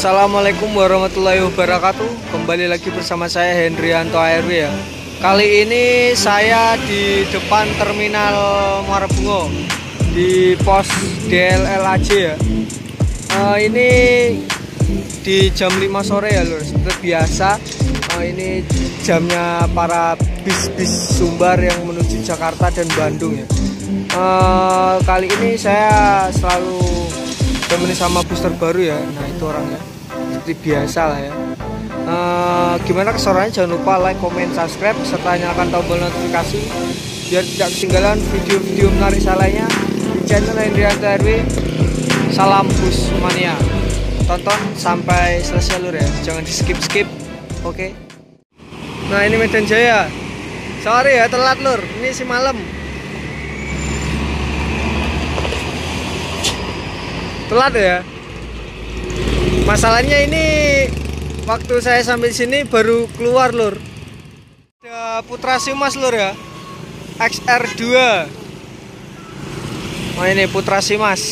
Assalamualaikum warahmatullahi wabarakatuh. Kembali lagi bersama saya Hendrianto ARW ya. Kali ini saya di depan terminal Muara Bungo di pos DLLAJ ya. Ini di jam 5 sore ya lur. Seperti biasa ini jamnya para bis-bis Sumbar yang menuju Jakarta dan Bandung ya. Kali ini saya selalu temenin sama bus terbaru ya. Nah itu orangnya seperti biasa lah ya. Gimana keseruannya, jangan lupa like, comment, subscribe serta nyalakan tombol notifikasi biar tidak ketinggalan video-video menarik lainnya di channel Hendrianto RW. Salam bus mania, tonton sampai selesai lur ya, jangan di skip. Oke. Nah ini Medan Jaya, sorry ya telat lur, ini si malam. Telat ya. Masalahnya ini waktu saya sampai sini baru keluar lur. Ada Putra Simas lur ya, XR2. Oh ini Putra Simas,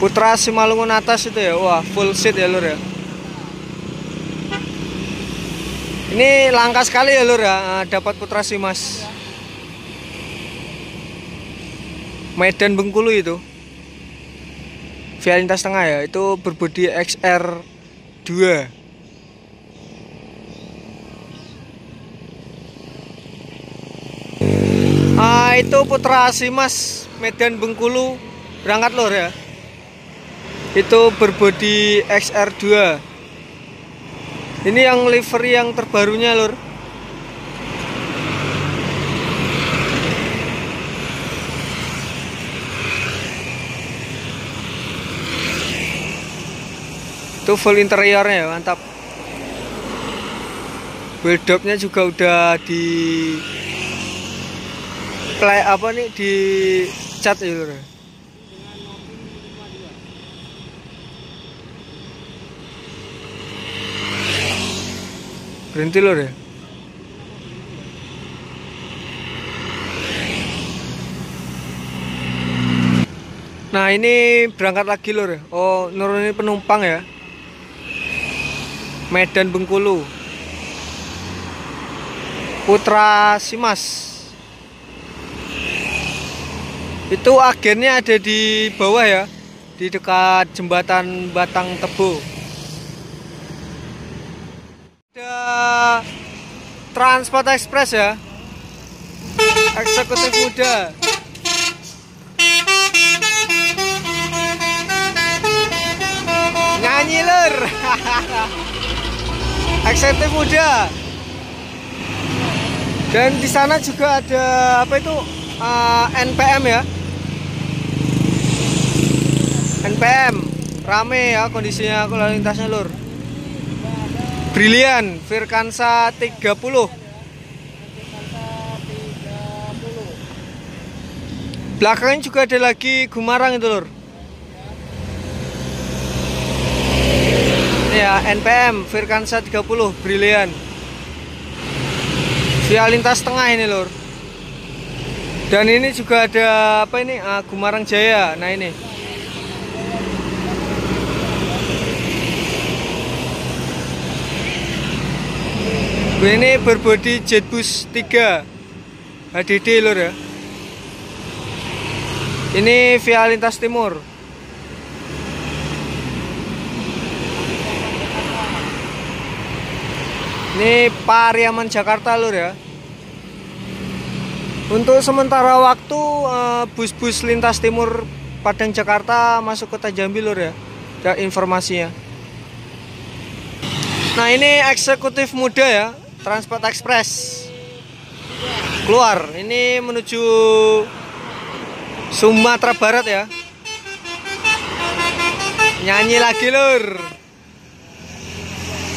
Putra Simalungun atas itu ya. Wah full seat ya lur ya. Ini langka sekali ya lur ya dapat Putra Simas. Medan Bengkulu itu via lintas tengah ya, itu berbodi XR2. Itu Putra Simas Medan Bengkulu berangkat lur ya. Itu berbodi XR2. Ini yang livery yang terbarunya lur. Itu full interiornya ya, mantap. Wheeldopnya juga udah di play di cat ya lur. Berhenti lur ya. Nah ini berangkat lagi lur ya. Oh nurunin penumpang ya. Medan Bengkulu Putra Simas. Itu agennya ada di bawah ya, di dekat jembatan Batang Tebo. Ada Transport Express ya, eksekutif muda. Nyanyi lur. Eksekutif muda. Dan di sana juga ada apa itu NPM ya. NPM rame ya kondisinya lalu lintasnya lur. Brilian Virkansa 30. Belakangnya juga ada lagi Gumarang itu lur. Ya NPM Virkansa 30 Brilian via lintas tengah ini lur. Dan ini juga ada apa ini Gumarang Jaya. Nah ini berbodi Jetbus 3 HDD lur ya. Ini via lintas timur. Ini Pariaman Jakarta lur ya. Untuk sementara waktu bus-bus lintas timur Padang Jakarta masuk kota Jambi lur ya. Ya informasinya. Nah ini eksekutif muda ya, Transport Express keluar. Ini menuju Sumatera Barat ya. Nyanyi lagi lur.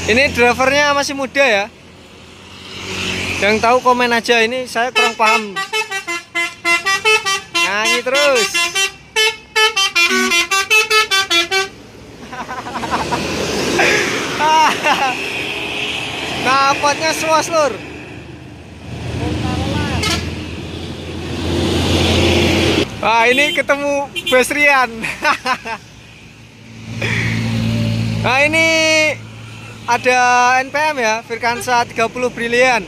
Ini drivernya masih muda ya. Yang tahu komen aja, ini saya kurang paham. Nyanyi terus. Nah, potnya suas lur. Wah, ini ketemu Basrian. Nah ini ada NPM ya, Virkansa 30 Brilliant.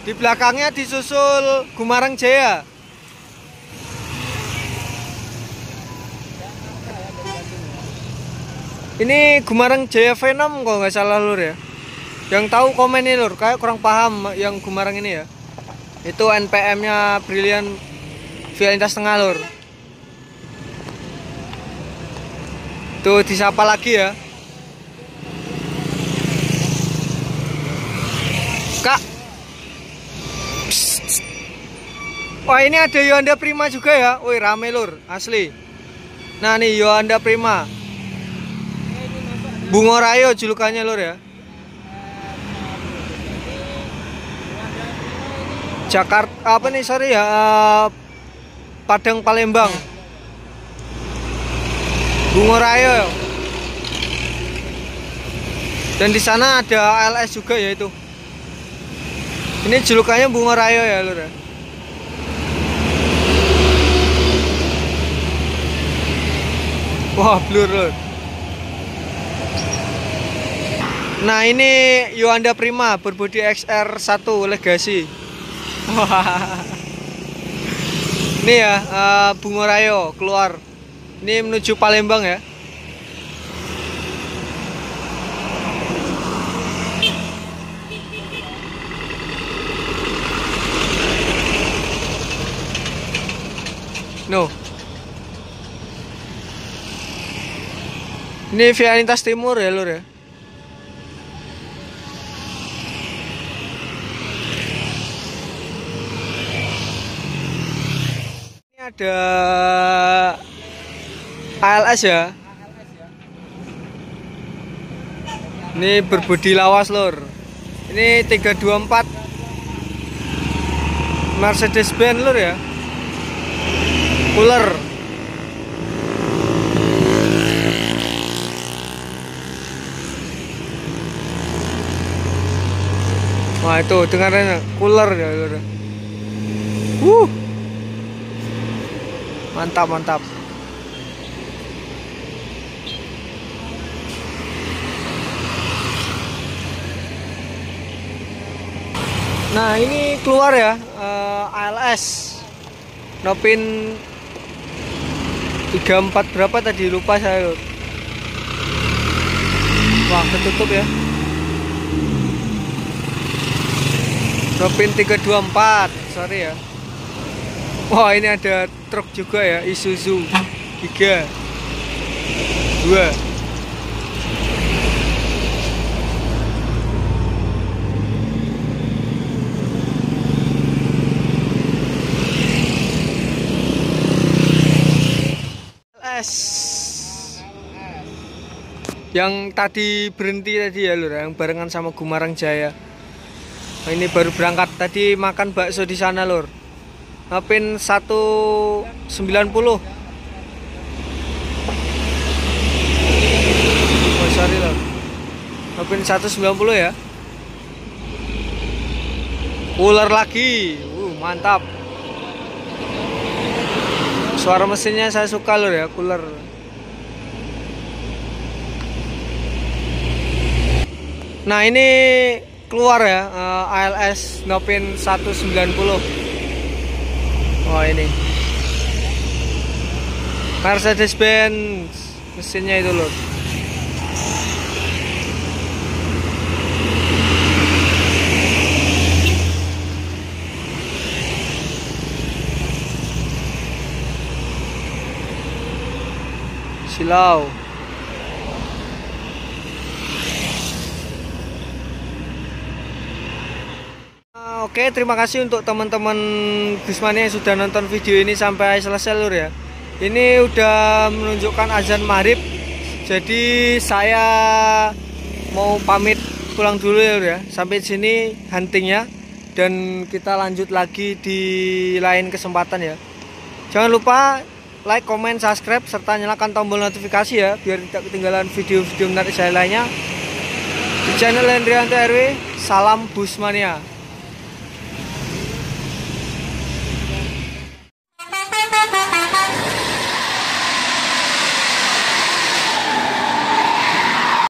Di belakangnya disusul Gumarang Jaya. Ini Gumarang Jaya V6 kalau nggak salah lur ya. Yang tahu komen nih lur, kayak kurang paham yang Gumarang ini ya. Itu NPM-nya Brilliant via lintas tengah lur. Tuh disapa lagi ya. Kak. Psst. Wah ini ada Yohanda Prima juga ya. Wih rame lur, asli. Nah nih Yohanda Prima. Bungo Rayo julukannya lur ya. Jakarta apa nih sorry ya, Padang Palembang. Bungo Rayo. Dan di sana ada ALS juga ya itu. Ini julukannya Bungo Rayo ya lur ya. Wah blur lur. Nah ini Yohanda Prima berbodi XR1 Legacy. Ini ya Bungo Rayo keluar. Ini menuju Palembang ya. No. Ini via lintas timur ya lur ya. Ada ALS ya. Ini berbodi lawas lur. Ini 324 Mercedes Benz lur ya. Cooler. Wah itu dengarannya cooler ya lur. Mantap mantap. Nah ini keluar ya ALS Nopin 34 berapa tadi lupa saya. Wah ketutup ya. Nopin 324 sorry ya. Wah ini ada truk juga ya, Isuzu Giga 2. Yang tadi berhenti tadi ya lur, yang barengan sama Gumarang Jaya. Nah, ini baru berangkat tadi makan bakso di sana lur. Nopin 190. Oh sorry lur. Nopin 190 ya. Cooler lagi. Mantap. Suara mesinnya saya suka lur ya, cooler. Nah ini keluar ya ALS Nopin 190. Oh ini Mercedes Benz mesinnya itu lur. Silau. Oke, terima kasih untuk teman-teman Busmania yang sudah nonton video ini sampai selesai lur ya. Ini udah menunjukkan azan maghrib. Jadi saya mau pamit pulang dulu ya lur ya. Sampai sini huntingnya dan kita lanjut lagi di lain kesempatan ya. Jangan lupa like, comment, subscribe serta nyalakan tombol notifikasi ya biar tidak ketinggalan video-video menarik saya lainnya. Di channel Hendrianto RW, salam Busmania.